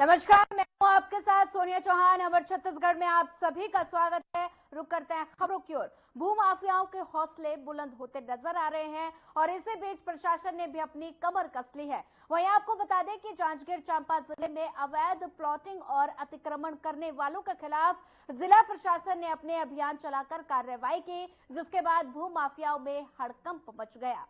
नमस्कार, मैं हूं आपके साथ सोनिया चौहान। अमर छत्तीसगढ़ में आप सभी का स्वागत है। रुक करते हैं खबरों की ओर। भूमाफियाओं के हौसले बुलंद होते नजर आ रहे हैं और इसी बीच प्रशासन ने भी अपनी कमर कस ली है। वहीं आपको बता दें कि जांजगीर चांपा जिले में अवैध प्लॉटिंग और अतिक्रमण करने वालों के खिलाफ जिला प्रशासन ने अपने अभियान चलाकर कार्रवाई की, जिसके बाद भूमाफियाओं में हड़कंप मच गया।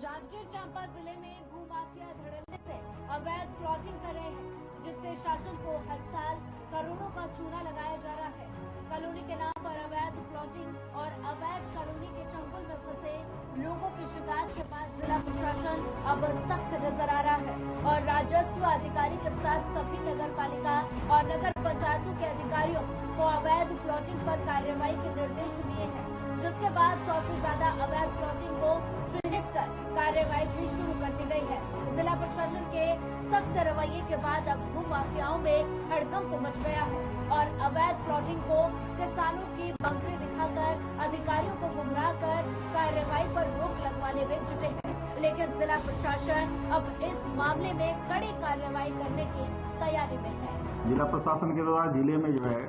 जांजगीर चांपा जिले में भूमाफिया धड़ल्ले से अवैध प्लॉटिंग कर रहे हैं, जिससे शासन को हर साल करोड़ों का चूना लगाया जा रहा है। कॉलोनी के नाम पर अवैध प्लॉटिंग और अवैध कॉलोनी के चंगुल में फंसे लोगों की शिकायत के बाद जिला प्रशासन अब सख्त नजर आ रहा है और राजस्व अधिकारी के साथ सभी नगर पालिका और नगर पंचायतों के अधिकारियों को अवैध प्लॉटिंग पर कार्रवाई के निर्देश दिए हैं, जिसके बाद 100 से ज्यादा अवैध प्लॉटिंग को चिन्हित कर कार्रवाई भी शुरू कर दी गई है। जिला प्रशासन के सख्त रवैये के बाद अब भूमाफियाओं में हड़कंप मच गया है और अवैध प्लॉटिंग को किसानों की बंकरी दिखाकर अधिकारियों को गुमराह कर कार्रवाई पर रोक लगवाने में जुटे हैं। लेकिन जिला प्रशासन अब इस मामले में कड़ी कार्रवाई करने की तैयारी में है। जिला प्रशासन के द्वारा जिले में जो है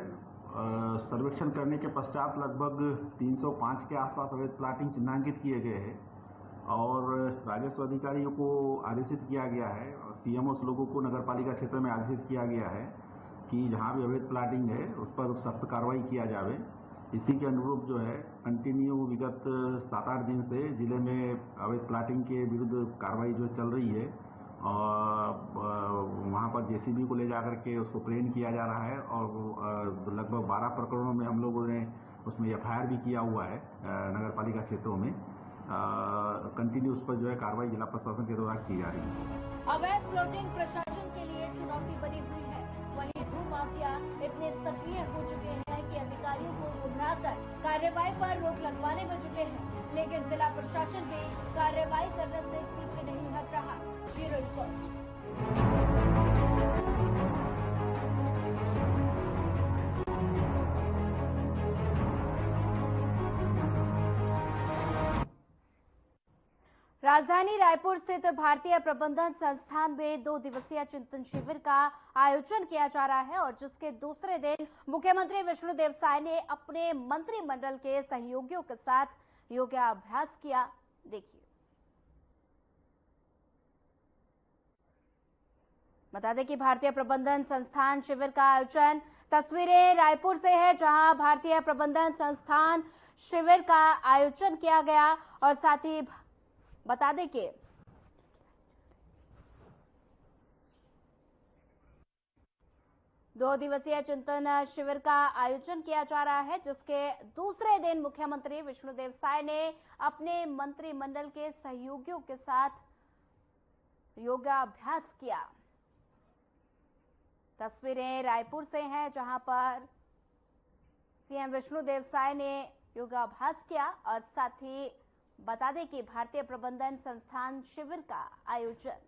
सर्वेक्षण करने के पश्चात लगभग 305 के आसपास अवैध प्लाटिंग चिन्हांकित किए गए हैं और राजस्व अधिकारियों को आदेशित किया गया है और सीएमओ लोगों को नगर पालिका क्षेत्र में आदेशित किया गया है कि जहां भी अवैध प्लाटिंग है उस पर सख्त कार्रवाई किया जाए। इसी के अनुरूप जो है कंटिन्यू विगत 7-8 दिन से जिले में अवैध प्लाटिंग के विरुद्ध कार्रवाई जो चल रही है और वहाँ पर जेसीबी को ले जाकर के उसको प्लेन किया जा रहा है और लगभग 12 प्रकरणों में हम लोगों ने उसमें एफआईआर भी किया हुआ है नगर पालिका क्षेत्रों में। कंटिन्यू उस पर जो है कार्रवाई जिला प्रशासन के द्वारा की जा रही है। अवैध प्लॉटिंग प्रशासन के लिए चुनौती बनी हुई है। वहीं भूमाफिया इतने सक्रिय हो चुके हैं कि अधिकारियों को गुमराह कर कार्रवाई पर रोक लगवाने में जुटे हैं, लेकिन जिला प्रशासन भी कार्रवाई करने से पीछे नहीं हट रहा। Bureau report. राजधानी रायपुर स्थित भारतीय प्रबंधन संस्थान में 2 दिवसीय चिंतन शिविर का आयोजन किया जा रहा है और जिसके दूसरे दिन मुख्यमंत्री विष्णुदेव साय ने अपने मंत्रिमंडल के सहयोगियों के साथ योगाभ्यास किया। देखिए, बता दें कि भारतीय प्रबंधन संस्थान शिविर का आयोजन, तस्वीरें रायपुर से है जहां भारतीय प्रबंधन संस्थान शिविर का आयोजन किया गया और साथ ही बता दें कि दो दिवसीय चिंतन शिविर का आयोजन किया जा रहा है, जिसके दूसरे दिन मुख्यमंत्री विष्णुदेव साय ने अपने मंत्रिमंडल के सहयोगियों के साथ योगाभ्यास किया। तस्वीरें रायपुर से हैं जहां पर सीएम विष्णुदेव साय ने योगाभ्यास किया और साथ ही बता दें कि भारतीय प्रबंधन संस्थान शिविर का आयोजन।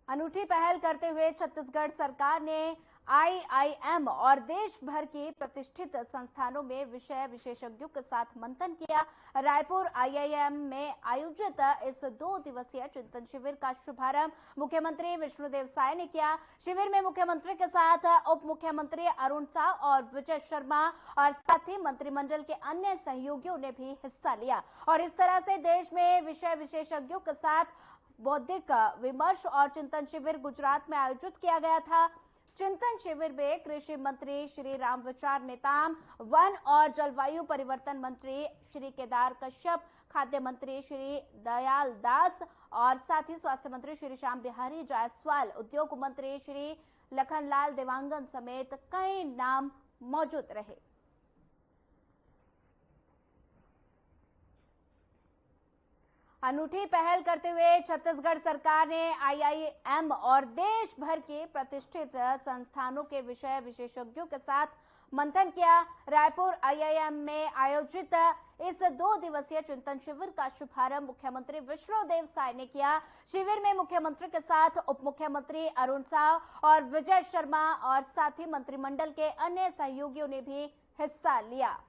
अनूठी पहल करते हुए छत्तीसगढ़ सरकार ने आईआईएम और देश भर के प्रतिष्ठित संस्थानों में विषय विशेषज्ञों के साथ मंथन किया। रायपुर आईआईएम में आयोजित इस 2 दिवसीय चिंतन शिविर का शुभारंभ मुख्यमंत्री विष्णुदेव साय ने किया। शिविर में मुख्यमंत्री के साथ उप मुख्यमंत्री अरुण साव और विजय शर्मा और साथ ही मंत्रिमंडल के अन्य सहयोगियों ने भी हिस्सा लिया और इस तरह से देश में विषय विशेषज्ञों के साथ बौद्धिक विमर्श और चिंतन शिविर गुजरात में आयोजित किया गया था। चिंतन शिविर में कृषि मंत्री श्री रामविचार नेताम, वन और जलवायु परिवर्तन मंत्री श्री केदार कश्यप, खाद्य मंत्री श्री दयाल दास और साथ ही स्वास्थ्य मंत्री श्री श्याम बिहारी जायसवाल, उद्योग मंत्री श्री लखनलाल देवांगन समेत कई नाम मौजूद रहे। अनूठी पहल करते हुए छत्तीसगढ़ सरकार ने आईआईएम और देश भर के प्रतिष्ठित संस्थानों के विषय विशेषज्ञों के साथ मंथन किया। रायपुर आईआईएम में आयोजित इस 2 दिवसीय चिंतन शिविर का शुभारंभ मुख्यमंत्री विष्णुदेव साय ने किया। शिविर में मुख्यमंत्री के साथ उप मुख्यमंत्री अरुण साव और विजय शर्मा और साथ ही मंत्रिमंडल के अन्य सहयोगियों ने भी हिस्सा लिया।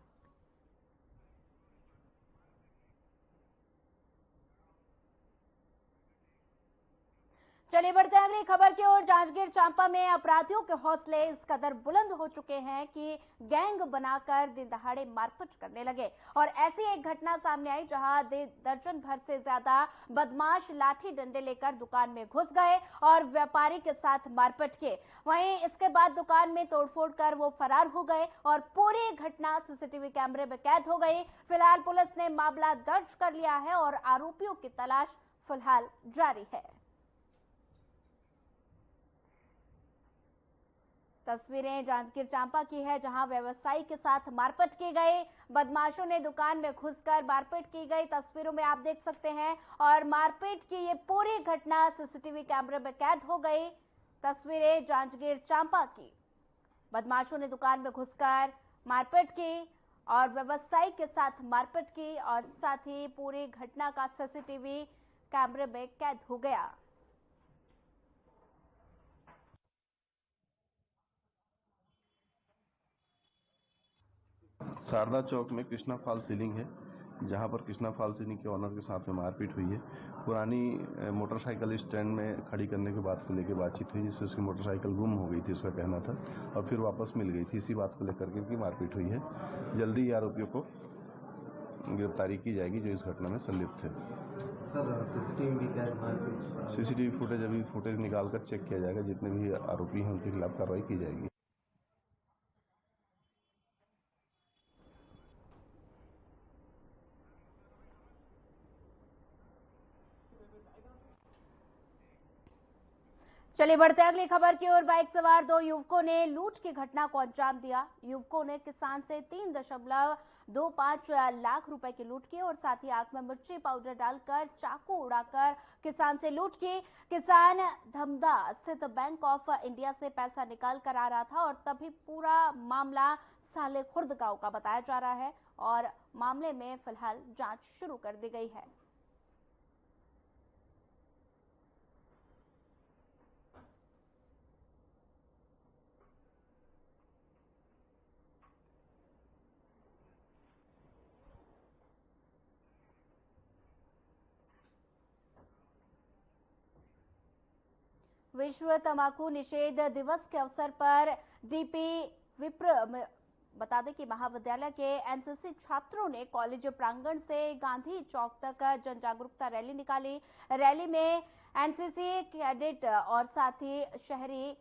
चलिए बढ़ते हैं अगली खबर की ओर। जांजगीर चांपा में अपराधियों के हौसले इस कदर बुलंद हो चुके हैं कि गैंग बनाकर दिन दहाड़े मारपीट करने लगे और ऐसी एक घटना सामने आई जहां दर्जन भर से ज्यादा बदमाश लाठी डंडे लेकर दुकान में घुस गए और व्यापारी के साथ मारपीट किए। वहीं इसके बाद दुकान में तोड़फोड़ कर वो फरार हो गए और पूरी घटना सीसीटीवी कैमरे में कैद हो गई। फिलहाल पुलिस ने मामला दर्ज कर लिया है और आरोपियों की तलाश फिलहाल जारी है। तस्वीरें जांजगीर चांपा की है जहां व्यवसायी के साथ मारपीट की गई। बदमाशों ने दुकान में घुसकर मारपीट की गई। तस्वीरों में आप देख सकते हैं और मारपीट की ये पूरी घटना सीसीटीवी कैमरे में कैद हो गई। तस्वीरें जांजगीर चांपा की। बदमाशों ने दुकान में घुसकर मारपीट की और व्यवसायी के साथ मारपीट की और साथ ही पूरी घटना का सीसीटीवी कैमरे में कैद हो गया। शारदा चौक में कृष्णा फॉल सीलिंग है, जहां पर कृष्णा फॉल सीलिंग के ऑनर के साथ में मारपीट हुई है। पुरानी मोटरसाइकिल स्टैंड में खड़ी करने की बात को लेकर बातचीत हुई, जिससे उसकी मोटरसाइकिल गुम हो गई थी, उसका कहना था, और फिर वापस मिल गई थी। इसी बात को लेकर के मारपीट हुई है। जल्दी ही आरोपियों को गिरफ्तारी की जाएगी जो इस घटना में संलिप्त है। सीसीटीवी फुटेज अभी निकालकर चेक किया जाएगा। जितने भी आरोपी हैं उनके खिलाफ कार्रवाई की जाएगी। चलिए बढ़ते अगली खबर की ओर। बाइक सवार 2 युवकों ने लूट की घटना को अंजाम दिया। युवकों ने किसान से 3.25 लाख रुपए की लूट की और साथ ही आंख में मिर्ची पाउडर डालकर चाकू उड़ाकर किसान से लूट की। किसान धमदा स्थित बैंक ऑफ इंडिया से पैसा निकाल कर आ रहा था और तभी पूरा मामला साले खुर्द गांव का बताया जा रहा है और मामले में फिलहाल जांच शुरू कर दी गई है। विश्व तंबाकू निषेध दिवस के अवसर पर डीपी विप्र बता दें कि महाविद्यालय के एनसीसी छात्रों ने कॉलेज प्रांगण से गांधी चौक तक जन जागरूकता रैली निकाली। रैली में एनसीसी कैडेट और साथ ही शहरी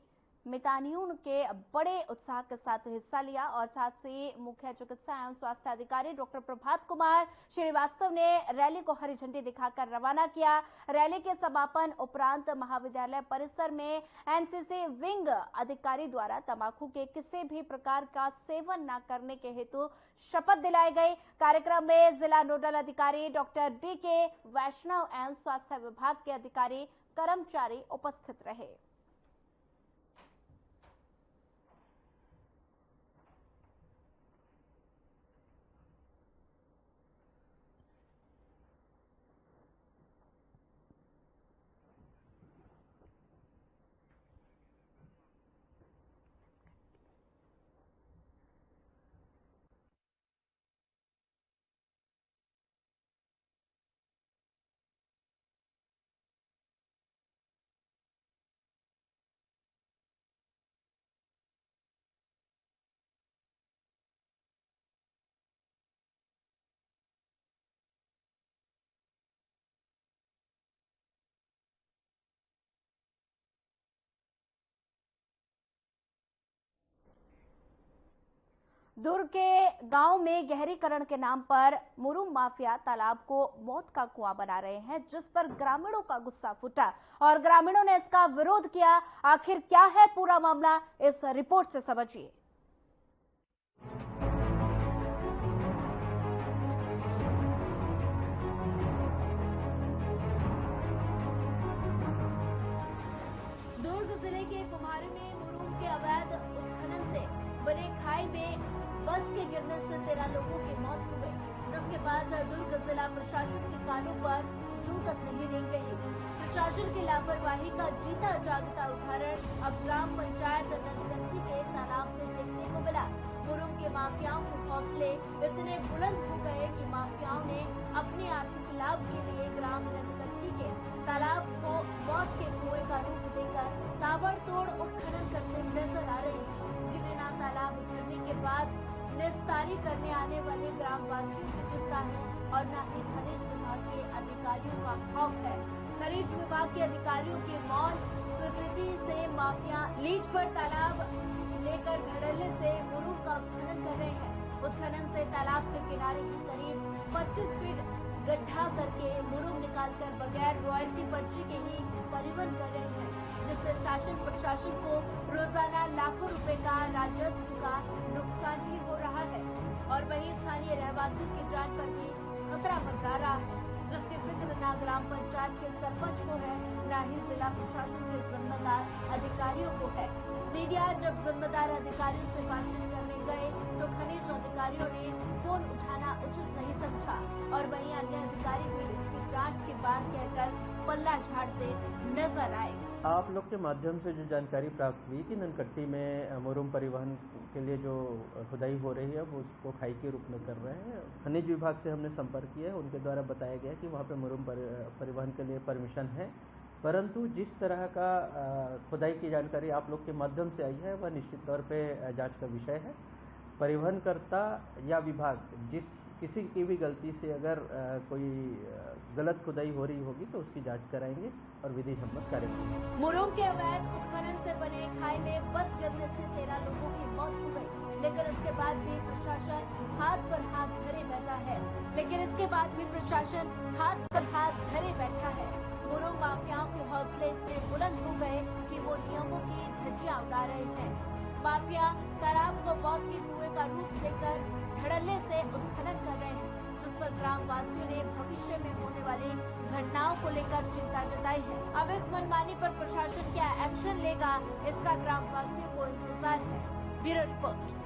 मितानियों के बड़े उत्साह के साथ हिस्सा लिया और साथ ही मुख्य चिकित्सा एवं स्वास्थ्य अधिकारी डॉक्टर प्रभात कुमार श्रीवास्तव ने रैली को हरी झंडी दिखाकर रवाना किया। रैली के समापन उपरांत महाविद्यालय परिसर में एनसीसी विंग अधिकारी द्वारा तंबाकू के किसी भी प्रकार का सेवन न करने के हेतु शपथ दिलाई गई। कार्यक्रम में जिला नोडल अधिकारी डॉक्टर बीके वैष्णव एवं स्वास्थ्य विभाग के अधिकारी कर्मचारी उपस्थित रहे। दुर्ग के गांव में गहरीकरण के नाम पर मुरुम माफिया तालाब को मौत का कुआं बना रहे हैं, जिस पर ग्रामीणों का गुस्सा फूटा और ग्रामीणों ने इसका विरोध किया। आखिर क्या है पूरा मामला, इस रिपोर्ट से समझिए। दुर्ग जिले के कुम्हारी में मुरुम के अवैध उत्खनन से बने खाई में बस के गिरने से 13 लोगों की मौत हो गई, जिसके बाद दुर्ग जिला प्रशासन के कानों पर जूं तक नहीं रेंग रही। प्रशासन की लापरवाही का जीता जागता उदाहरण अब ग्राम पंचायत नंदगंठी के तालाब में देखने को मिला। मुरुम के माफियाओं के हौसले इतने बुलंद हो गए कि माफियाओं ने अपने आर्थिक लाभ के लिए ग्राम नंदगंठी के तालाब को मौत के कुएं का रूप देकर ताबड़तोड़ उत्खनन करते नजर आ रहे हैं, जिन्हें न तालाब भरने के बाद निस्तारी करने आने वाले ग्रामवासियों की चिंता है और न ही खनिज विभाग के अधिकारियों का खौफ है। खनिज विभाग के अधिकारियों की मौन स्वीकृति से माफिया लीज पर तालाब लेकर धड़ल्ले से मुरुम का उत्खनन कर रहे हैं। उत्खनन से तालाब के किनारे ही करीब 25 फीट गड्ढा करके मुरुम निकालकर बगैर रॉयल्टी पर्ची के ही परिवहन कर रहे हैं, जिससे शासन प्रशासन को रोजाना लाखों रुपए का राजस्व का नुकसान ही हो रहा है और वहीं स्थानीय रहवासियों की जान पर भी खतरा मंडरा रहा है, जिसकी फिक्र न ग्राम पंचायत के सरपंच को है, न ही जिला प्रशासन के जिम्मेदार अधिकारियों को है। मीडिया जब जिम्मेदार अधिकारियों से बातचीत करने गए तो खनिज अधिकारियों ने फोन उठाना उचित नहीं समझा और वहीं अन्य अधिकारी भी इसकी जांच की बात कहकर पल्ला झाड़ते नजर आए। आप लोग के माध्यम से जो जानकारी प्राप्त हुई कि ननकट्टी में मुरुम परिवहन के लिए जो खुदाई हो रही है वो उसको खाई के रूप में कर रहे हैं। खनिज विभाग से हमने संपर्क किया है, उनके द्वारा बताया गया कि वहाँ पे मुरुम परिवहन के लिए परमिशन है, परंतु जिस तरह का खुदाई की जानकारी आप लोग के माध्यम से आई है वह निश्चित तौर पे जांच का विषय है। परिवहनकर्ता या विभाग किसी की भी गलती से अगर कोई गलत खुदाई हो रही होगी तो उसकी जांच कराएंगे और विधि सम्मत कार्यवाही। मुरुम के अवैध उत्खनन से बने खाई में बस गिरने से 13 लोगों की मौत हो गई, लेकिन इसके बाद भी प्रशासन हाथ पर हाथ धरे बैठा है। मुरुम माफियाओं के हौसले इतने बुलंद हो गए कि वो नियमों की धज्जियां उड़ा रहे हैं। माफिया तालाब को मौत के कुएं का रूप देकर धड़ल्ले से उत्खनन कर रहे हैं, जिस पर ग्रामवासियों ने भविष्य में होने वाली घटनाओं को लेकर चिंता जताई है। अब इस मनमानी पर प्रशासन क्या एक्शन लेगा, इसका ग्रामवासियों को इंतजार है। Bureau report.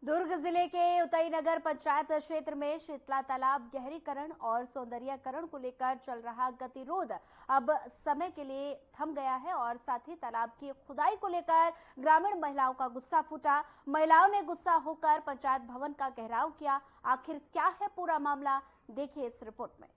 दुर्ग जिले के उतई नगर पंचायत क्षेत्र में शीतला तालाब गहरीकरण और सौंदर्यीकरण को लेकर चल रहा गतिरोध अब समय के लिए थम गया है और साथ ही तालाब की खुदाई को लेकर ग्रामीण महिलाओं का गुस्सा फूटा। महिलाओं ने गुस्सा होकर पंचायत भवन का घेराव किया। आखिर क्या है पूरा मामला, देखिए इस रिपोर्ट में।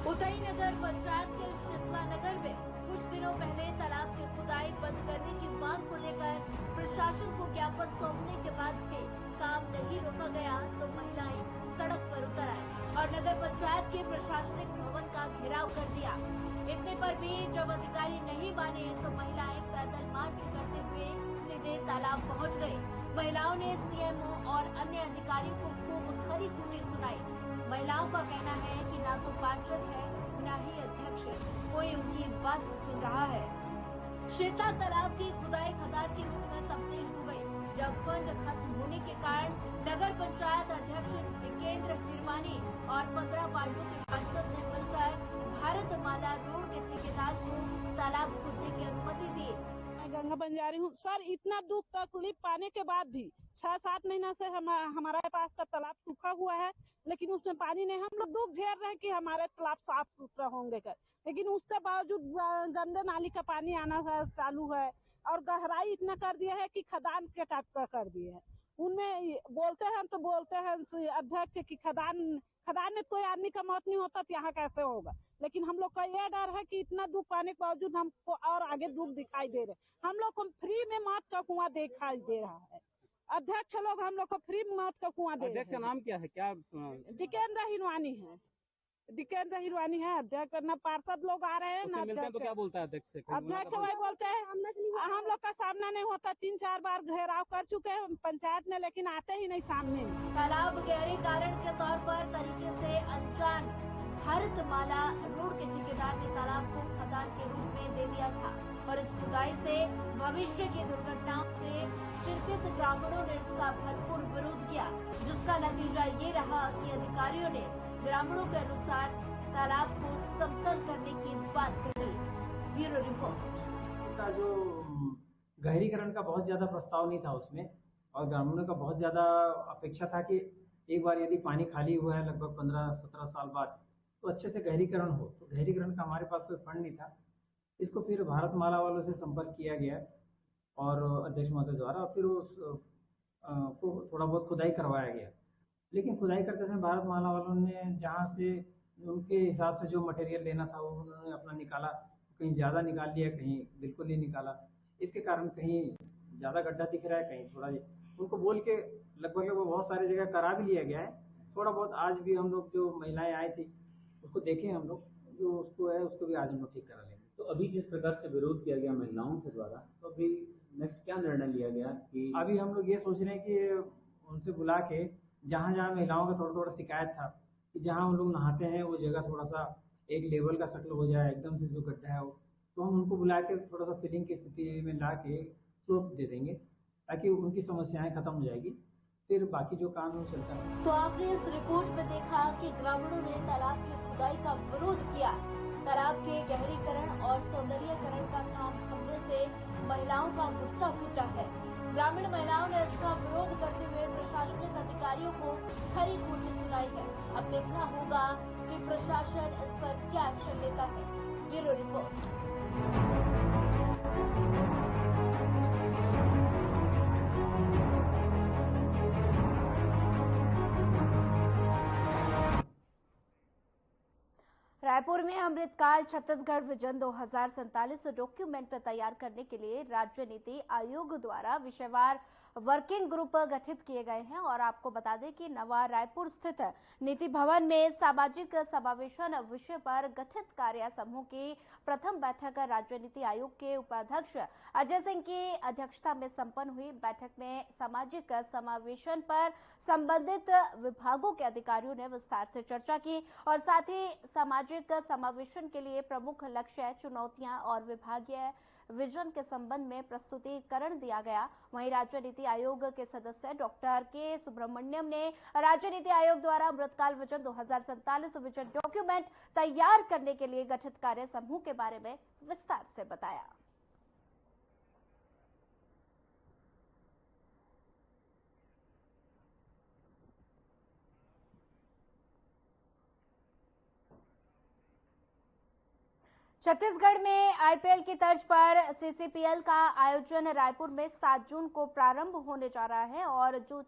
उतई नगर पंचायत के शीतला नगर में कुछ दिनों पहले तालाब की खुदाई बंद करने की मांग को लेकर प्रशासन को ज्ञापन सौंपने के बाद भी काम नहीं रोका गया तो महिलाएं सड़क पर उतर आई और नगर पंचायत के प्रशासनिक भवन का घेराव कर दिया। इतने पर भी जब अधिकारी नहीं माने तो महिलाएं पैदल मार्च करते हुए सीधे तालाब पहुंच गई। महिलाओं ने सीएमओ और अन्य अधिकारियों को खूब खरी खोटी सुनाई। महिलाओं का कहना है कि ना तो पार्षद है ना ही अध्यक्ष, कोई उनकी बात सुन रहा है। शीतला तालाब की खुदाई खदान के रूप में तब्दील हो गई, जब फंड खत्म होने के कारण नगर पंचायत अध्यक्ष डिकेंद्र हिरवानी और 15 वार्डों के पार्षद ने मिलकर भारतमाला रोड के ठेकेदार को तालाब खोदने की अनुमति दी। मैं गंगा बंजारी हूँ सर, इतना दुख तकलीफ पाने के बाद भी 6-7 महीना से हमारे पास का तालाब सूखा हुआ है, लेकिन उसमें पानी नहीं। हम लोग दुख झेल रहे हैं कि हमारे तालाब साफ सुथरा होंगे कर, लेकिन उसके बावजूद गंदे नाली का पानी आना चालू है और गहराई इतना कर दिया है कि खदान के टाइप का कर दिए है। उनमें बोलते हैं तो बोलते हैं अध्यक्ष की खदान में कोई आदमी का मौत नहीं होता तो यहाँ कैसे होगा, लेकिन हम लोग का यह डर है कि इतना दुख पाने के बावजूद हमको और आगे दुख दिखाई दे रहे। हम लोग को फ्री में मौत का कुआं दिखाई दे रहा है। अध्यक्ष लोग हम लोग को फ्री में मौत का कुआं दे रहे हैं। अध्यक्ष का नाम क्या है? क्या डिकेंद्र हिरवानी है। डिकेंद्र हिरवानी है अध्यक्ष। न पार्षद लोग आ रहे हैं न मिलते हैं तो क्या बोलता है अध्यक्ष से? अध्यक्ष वही बोलते हैं हम लोग का सामना नहीं होता। 3-4 बार घेराव कर चुके हैं पंचायत ने, लेकिन आते ही नहीं सामने। तालाब गहरीकरण के तौर पर तरीके से अनजान भारतमाला रोड के ठेकेदार ने तालाब को खदान के रूप में दे दिया था और इस खुदाई से भविष्य की दुर्घटनाओं से चिंतित ग्रामीणों ने इसका भरपूर विरोध किया, जिसका नतीजा ये रहा कि अधिकारियों ने ग्रामीणों के अनुसार तालाब को समतल करने की बात कही। Bureau report. इसका जो गहरीकरण का बहुत ज्यादा प्रस्ताव नहीं था उसमें, और ग्रामीणों का बहुत ज्यादा अपेक्षा था कि एक बार यदि पानी खाली हुआ है लगभग 15-17 साल बाद तो अच्छे से गहरीकरण हो। तो गहरीकरण का हमारे पास कोई फंड नहीं था। इसको फिर भारतमाला वालों से संपर्क किया गया और अध्यक्ष महोदय द्वारा, और फिर उस को थोड़ा बहुत खुदाई करवाया गया। लेकिन खुदाई करते समय भारतमाला वालों ने जहाँ से उनके हिसाब से जो मटेरियल लेना था वो उन्होंने अपना निकाला, कहीं ज़्यादा निकाल लिया, कहीं बिल्कुल नहीं निकाला। इसके कारण कहीं ज़्यादा गड्ढा दिख रहा है, कहीं थोड़ा। उनको बोल के लगभग बहुत सारी जगह करा भी लिया गया है। थोड़ा बहुत आज भी हम लोग जो महिलाएं आई थी उसको देखे हम लोग, जो उसको है उसको भी आज हम लोग ठीक करा लेंगे। तो अभी जिस प्रकार से विरोध किया गया महिलाओं के द्वारा, तो अभी नेक्स्ट क्या निर्णय लिया गया कि अभी हम लोग ये सोच रहे हैं कि उनसे बुला के जहाँ जहाँ महिलाओं का थोड़ा थोड़ा शिकायत था कि जहाँ हम लोग नहाते हैं वो जगह थोड़ा सा एक लेवल का शक्ल हो जाए, एकदम से जो गड्ढा है वो, तो हम उनको बुला के थोड़ा सा फिलिंग की स्थिति में ला के स्लोप दे देंगे ताकि उनकी समस्याएं खत्म हो जाएगी। फिर बाकी जो काम है चलता है। तो आपने इस रिपोर्ट में देखा कि ग्रामीणों ने तालाब की खुदाई का विरोध किया। तालाब के गहरीकरण और सौंदर्यीकरण का काम थमने से महिलाओं का गुस्सा फूटा है। ग्रामीण महिलाओं ने इसका विरोध करते हुए प्रशासनिक अधिकारियों को खरी खोटी सुनाई है। अब देखना होगा कि प्रशासन इस पर क्या एक्शन लेता है। Bureau report. रायपुर में अमृतकाल छत्तीसगढ़ विजन 2047 डॉक्यूमेंट तैयार करने के लिए राज्य नीति आयोग द्वारा विषयवार वर्किंग ग्रुप गठित किए गए हैं और आपको बता दें कि नवा रायपुर स्थित नीति भवन में सामाजिक समावेशन विषय पर गठित कार्य समूह की प्रथम बैठक राज्य नीति आयोग के उपाध्यक्ष अजय सिंह की अध्यक्षता में संपन्न हुई। बैठक में सामाजिक समावेशन पर संबंधित विभागों के अधिकारियों ने विस्तार से चर्चा की और साथ ही सामाजिक समावेशन के लिए प्रमुख लक्ष्य, चुनौतियां और विभागीय विजन के संबंध में प्रस्तुतिकरण दिया गया। वहीं राज्य नीति आयोग के सदस्य डॉक्टर के सुब्रमण्यम ने राज्य नीति आयोग द्वारा अमृतकाल विजन 2047 विजन डॉक्यूमेंट तैयार करने के लिए गठित कार्य समूह के बारे में विस्तार से बताया। छत्तीसगढ़ में आईपीएल की तर्ज पर सीसीपीएल का आयोजन रायपुर में 7 जून को प्रारंभ होने जा रहा है और जो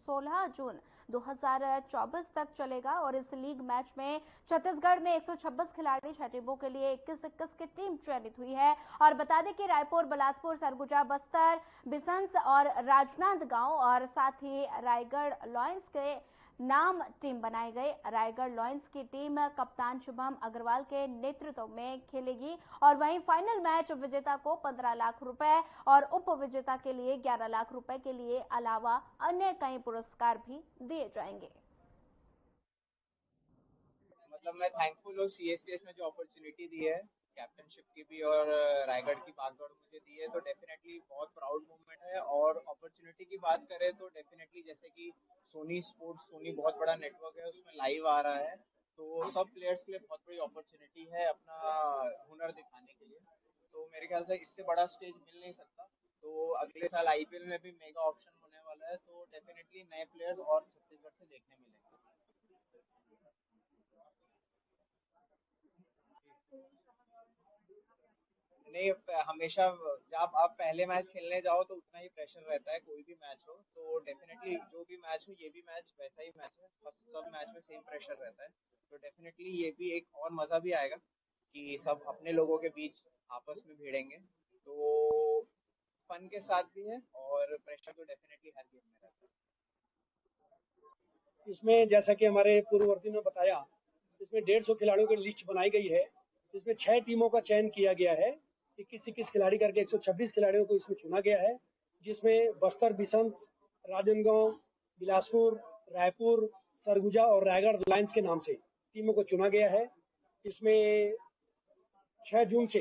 16 जून 2024 तक चलेगा। और इस लीग मैच में छत्तीसगढ़ में 126 खिलाड़ी, 6 टीमों के लिए 21-21 की टीम चयनित हुई है। और बता दें कि रायपुर, बिलासपुर, सरगुजा, बस्तर, बिसंस और राजनांदगांव और साथ ही रायगढ़ लॉयंस के नाम टीम बनाई गई। रायगढ़ लॉयंस की टीम कप्तान शुभम अग्रवाल के नेतृत्व में खेलेगी और वहीं फाइनल मैच विजेता को 15 लाख रुपए और उप विजेता के लिए 11 लाख रुपए के लिए अलावा अन्य कई पुरस्कार भी दिए जाएंगे। मतलब मैं थैंकफुल हूँ सीएससीएस में जो अपॉर्चुनिटी दी है कैप्टनशिप की भी और रायगढ़ की बागदौड़ मुझे दी है, तो डेफिनेटली बहुत प्राउड मोमेंट है। और अपॉर्चुनिटी की बात करें तो डेफिनेटली जैसे कि सोनी स्पोर्ट्स, सोनी बहुत बड़ा नेटवर्क है, उसमें लाइव आ रहा है, तो सब प्लेयर्स के लिए बहुत बड़ी अपॉर्चुनिटी है अपना हुनर दिखाने के लिए। तो मेरे ख्याल से इससे बड़ा स्टेज मिल नहीं सकता। तो अगले साल आईपीएल में भी मेगा ऑप्शन होने वाला है, तो डेफिनेटली नए प्लेयर्स और छत्तीसगढ़ से देखने मिलेंगे। नहीं, हमेशा जब आप पहले मैच खेलने जाओ तो उतना ही प्रेशर रहता है, कोई भी मैच हो। तो डेफिनेटली जो भी मैच हो, ये भी मैच वैसा ही मैच है, बस सब मैच में सेम प्रेशर रहता है। तो डेफिनेटली ये भी एक और मजा भी आएगा कि सब अपने लोगों के बीच आपस में भिड़ेंगे, तो फन के साथ भी है और प्रेशर तो डेफिनेटली हर गेम में रहता है। इसमें जैसा कि हमारे पूर्ववर्ती ने बताया, इसमें 150 खिलाड़ियों की लिस्ट बनाई गई है। इसमें 6 टीमों का चयन किया गया है। 21-21 खिलाड़ी करके 126 खिलाड़ियों को इसमें चुना गया है, जिसमें बस्तर, बिसंस, राजनांदगांव, बिलासपुर, रायपुर, सरगुजा और रायगढ़ लायंस के नाम से टीमों को चुना गया है। इसमें 6 जून से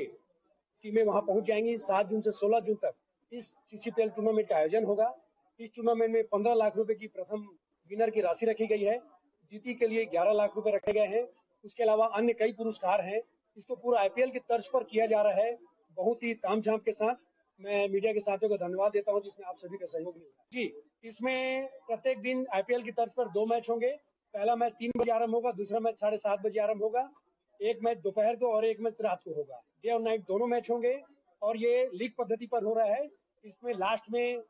टीमें वहां पहुंच जाएंगी। 7 जून से 16 जून तक इस CCPL टूर्नामेंट का आयोजन होगा। इस टूर्नामेंट में 15 लाख रुपए की प्रथम विनर की राशि रखी गई है। द्वितीय के लिए 11 लाख रुपए रखे गए हैं। उसके अलावा अन्य कई पुरस्कार हैं। इसको पूरा IPL की तर्ज पर किया जा रहा है, बहुत ही तामझाम के साथ। मैं मीडिया के साथियों को धन्यवाद देता हूं जिसमें आप सभी का सहयोग मिला जी। इसमें प्रत्येक दिन IPL की तर्ज पर 2 मैच होंगे। पहला मैच 3 बजे आरंभ होगा, दूसरा मैच 7:30 बजे आरंभ होगा। एक मैच दोपहर को और एक मैच रात को होगा। डे और नाइट दोनों मैच होंगे और ये लीग पद्धति पर हो रहा है। इसमें लास्ट में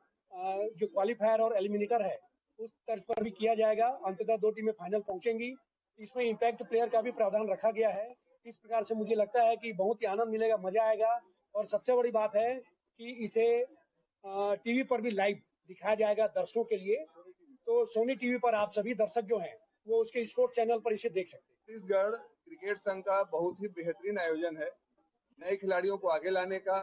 जो क्वालिफायर और एलिमिनेटर है उस तर्ज पर भी किया जाएगा। अंततः 2 टीमें फाइनल पहुंचेंगी। इसमें इम्पैक्ट प्लेयर का भी प्रावधान रखा गया है। इस प्रकार से मुझे लगता है कि बहुत ही आनंद मिलेगा, मजा आएगा। और सबसे बड़ी बात है कि इसे टीवी पर भी लाइव दिखाया जाएगा दर्शकों के लिए। तो सोनी टीवी पर आप सभी दर्शक जो हैं वो उसके स्पोर्ट्स चैनल पर इसे देख सकते हैं। छत्तीसगढ़ क्रिकेट संघ का बहुत ही बेहतरीन आयोजन है नए खिलाड़ियों को आगे लाने का,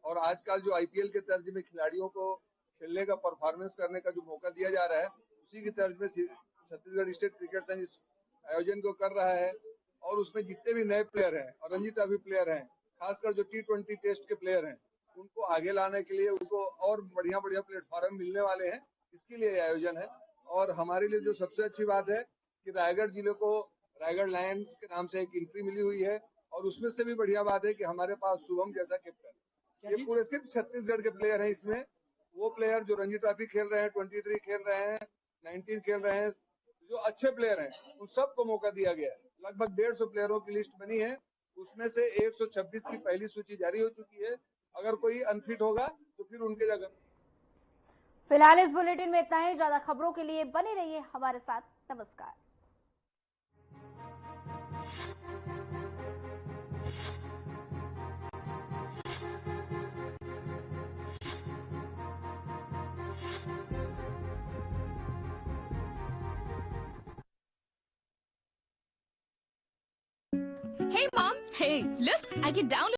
और आजकल जो IPL के तर्ज में खिलाड़ियों को खेलने का परफॉर्मेंस करने का जो मौका दिया जा रहा है, उसी की तर्ज में छत्तीसगढ़ स्टेट क्रिकेट संघ इस आयोजन को कर रहा है। और उसमें जितने भी नए प्लेयर हैं और रणजी ट्रॉफी प्लेयर हैं, खासकर जो T20 टेस्ट के प्लेयर हैं, उनको आगे लाने के लिए उनको और बढ़िया प्लेटफॉर्म मिलने वाले हैं। इसके लिए आयोजन है। और हमारे लिए जो सबसे अच्छी बात है कि रायगढ़ जिले को रायगढ़ लायंस के नाम से एक एंट्री मिली हुई है। और उसमें से भी बढ़िया बात है कि हमारे पास शुभम जैसा कैप्टन, ये पूरे सिर्फ छत्तीसगढ़ के प्लेयर हैं। इसमें वो प्लेयर जो रणजी ट्रॉफी खेल रहे हैं, 23 खेल रहे हैं, 19 खेल रहे हैं, जो अच्छे प्लेयर हैं, उन सबको मौका दिया गया है। लगभग 150 प्लेयरों की लिस्ट बनी है। उसमें से 126 की पहली सूची जारी हो चुकी है। अगर कोई अनफिट होगा तो फिर उनके जगह। फिलहाल इस बुलेटिन में इतना ही। ज्यादा खबरों के लिए बने रहिए हमारे साथ। नमस्कार। Hey mom, hey, look, I can download